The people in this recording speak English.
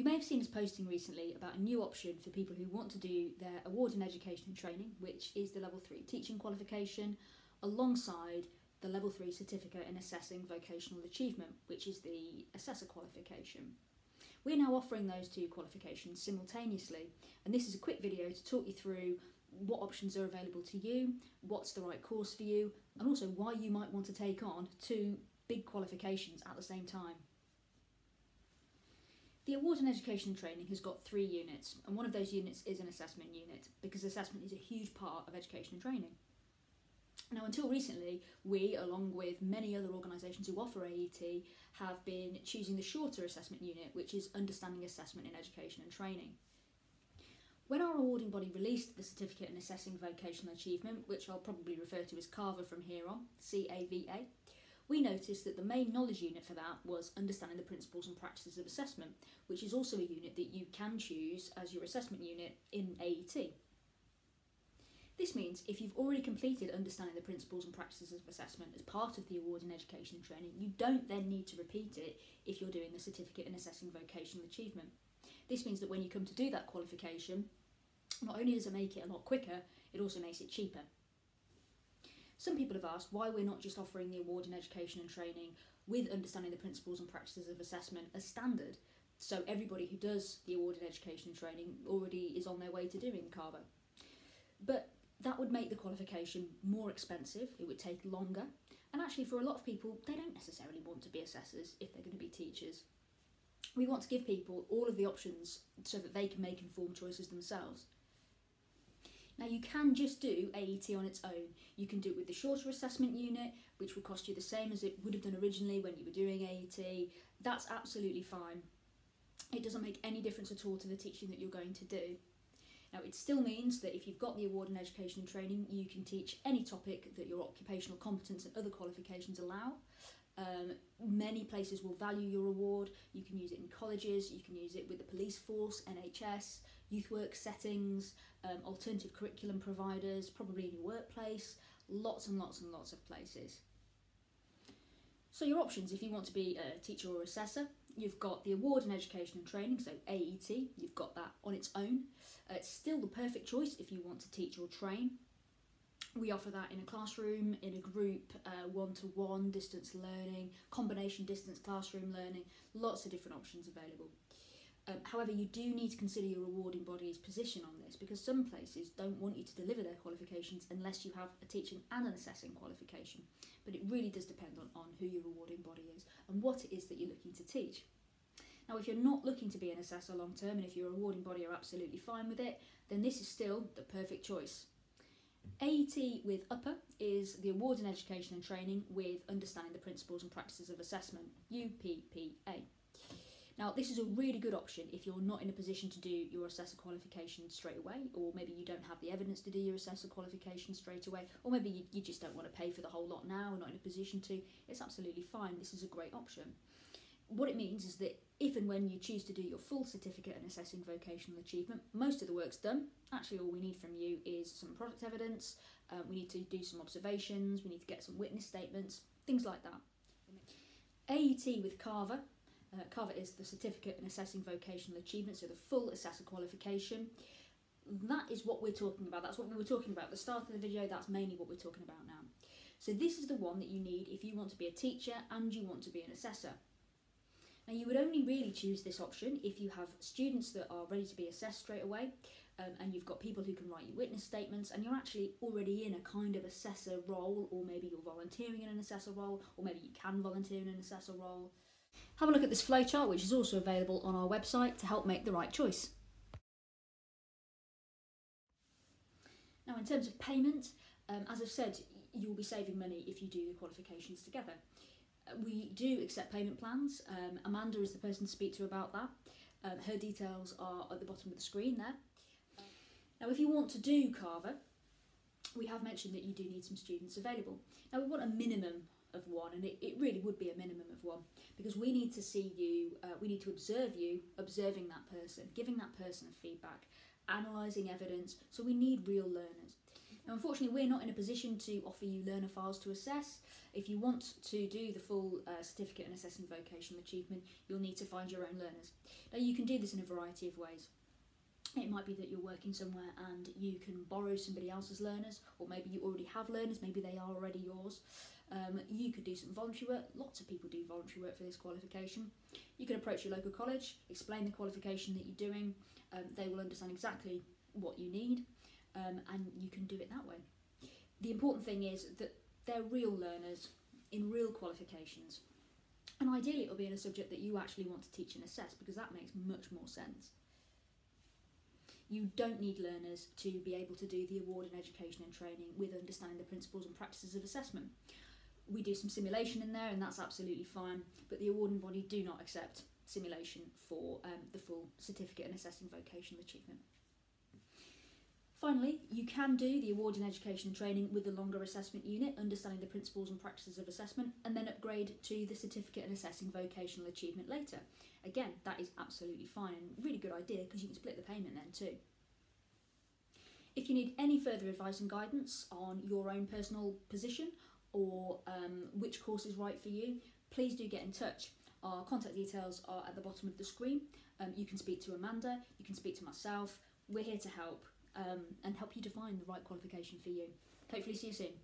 You may have seen us posting recently about a new option for people who want to do their award in education and training, which is the level 3 teaching qualification, alongside the level 3 certificate in assessing vocational achievement, which is the assessor qualification. We're now offering those two qualifications simultaneously, and this is a quick video to talk you through what options are available to you, what's the right course for you, and also why you might want to take on two big qualifications at the same time. The award in education and training has got 3 units, and one of those units is an assessment unit, because assessment is a huge part of education and training. Now, until recently, we, along with many other organisations who offer AET, have been choosing the shorter assessment unit, which is Understanding Assessment in Education and Training. When our awarding body released the Certificate in Assessing Vocational Achievement, which I'll probably refer to as CAVA from here on, CAVA, we noticed that the main knowledge unit for that was Understanding the Principles and Practices of Assessment, which is also a unit that you can choose as your assessment unit in AET. This means if you've already completed Understanding the Principles and Practices of Assessment as part of the award in education and training, you don't then need to repeat it if you're doing the Certificate in Assessing Vocational Achievement. This means that when you come to do that qualification, not only does it make it a lot quicker, it also makes it cheaper. Some people have asked why we're not just offering the award in education and training with Understanding the Principles and Practices of Assessment as standard, so everybody who does the award in education and training already is on their way to doing CAVA. But that would make the qualification more expensive, it would take longer, and actually for a lot of people, they don't necessarily want to be assessors if they're going to be teachers. We want to give people all of the options so that they can make informed choices themselves. Now, you can just do AET on its own. You can do it with the shorter assessment unit, which will cost you the same as it would have done originally when you were doing AET. That's absolutely fine. It doesn't make any difference at all to the teaching that you're going to do. Now, it still means that if you've got the award in education and training, you can teach any topic that your occupational competence and other qualifications allow. Many places will value your award. You can use it in colleges, you can use it with the police force, NHS, youth work settings, alternative curriculum providers, probably in your workplace, lots and lots and lots of places. So your options, if you want to be a teacher or assessor, you've got the award in education and training, so AET, you've got that on its own. It's still the perfect choice if you want to teach or train. We offer that in a classroom, in a group, one-to-one, distance learning, combination distance classroom learning, lots of different options available. However, you do need to consider your awarding body's position on this, because some places don't want you to deliver their qualifications unless you have a teaching and an assessing qualification. But it really does depend on who your awarding body is and what it is that you're looking to teach. Now, if you're not looking to be an assessor long term, and if your awarding body are absolutely fine with it, then this is still the perfect choice. AET with upper is the award in education and training with Understanding the Principles and Practices of Assessment, UPPA. Now, this is a really good option if you're not in a position to do your assessor qualification straight away, or maybe you don't have the evidence to do your assessor qualification straight away, or maybe you just don't want to pay for the whole lot now, not in a position to. It's absolutely fine. This is a great option. What it means is that if and when you choose to do your full certificate in assessing vocational achievement, most of the work's done. Actually, all we need from you is some product evidence, we need to do some observations, we need to get some witness statements, things like that. AET with CAVA. CAVA is the Certificate in Assessing Vocational Achievement, so the full assessor qualification. That is what we're talking about. That's what we were talking about at the start of the video. That's mainly what we're talking about now. So this is the one that you need if you want to be a teacher and you want to be an assessor. Now, you would only really choose this option if you have students that are ready to be assessed straight away, and you've got people who can write you witness statements, and you're actually already in a kind of assessor role, or maybe you're volunteering in an assessor role, or maybe you can volunteer in an assessor role. Have a look at this flowchart, which is also available on our website, to help make the right choice. Now, in terms of payment, as I've said, you'll be saving money if you do the qualifications together. We do accept payment plans. Amanda is the person to speak to about that. Her details are at the bottom of the screen there. Now, if you want to do CAVA, we have mentioned that you do need some students available. Now, we want a minimum of one, and it really would be a minimum of one, because we need to see you, we need to observe you observing that person, giving that person feedback, analysing evidence, so we need real learners. Now, unfortunately, we're not in a position to offer you learner files to assess. If you want to do the full certificate in Assessing Vocational Achievement, you'll need to find your own learners. Now, you can do this in a variety of ways. It might be that you're working somewhere and you can borrow somebody else's learners, or maybe you already have learners, maybe they are already yours. You could do some voluntary work. Lots of people do voluntary work for this qualification. You can approach your local college, explain the qualification that you're doing. They will understand exactly what you need, and you can do it that way. The important thing is that they're real learners in real qualifications, and ideally it'll be in a subject that you actually want to teach and assess, because that makes much more sense. You don't need learners to be able to do the award in education and training with understanding the principles and practices of assessment. We do some simulation in there, and that's absolutely fine, but the awarding body do not accept simulation for the full certificate in Assessing Vocational Achievement. Finally, you can do the award in education and training with the longer assessment unit, understanding the principles and practices of assessment, and then upgrade to the certificate in Assessing Vocational Achievement later. Again, that is absolutely fine and really good idea, because you can split the payment then too. If you need any further advice and guidance on your own personal position or which course is right for you, please do get in touch. Our contact details are at the bottom of the screen. You can speak to Amanda, you can speak to myself. We're here to help and help you to find the right qualification for you. Hopefully see you soon.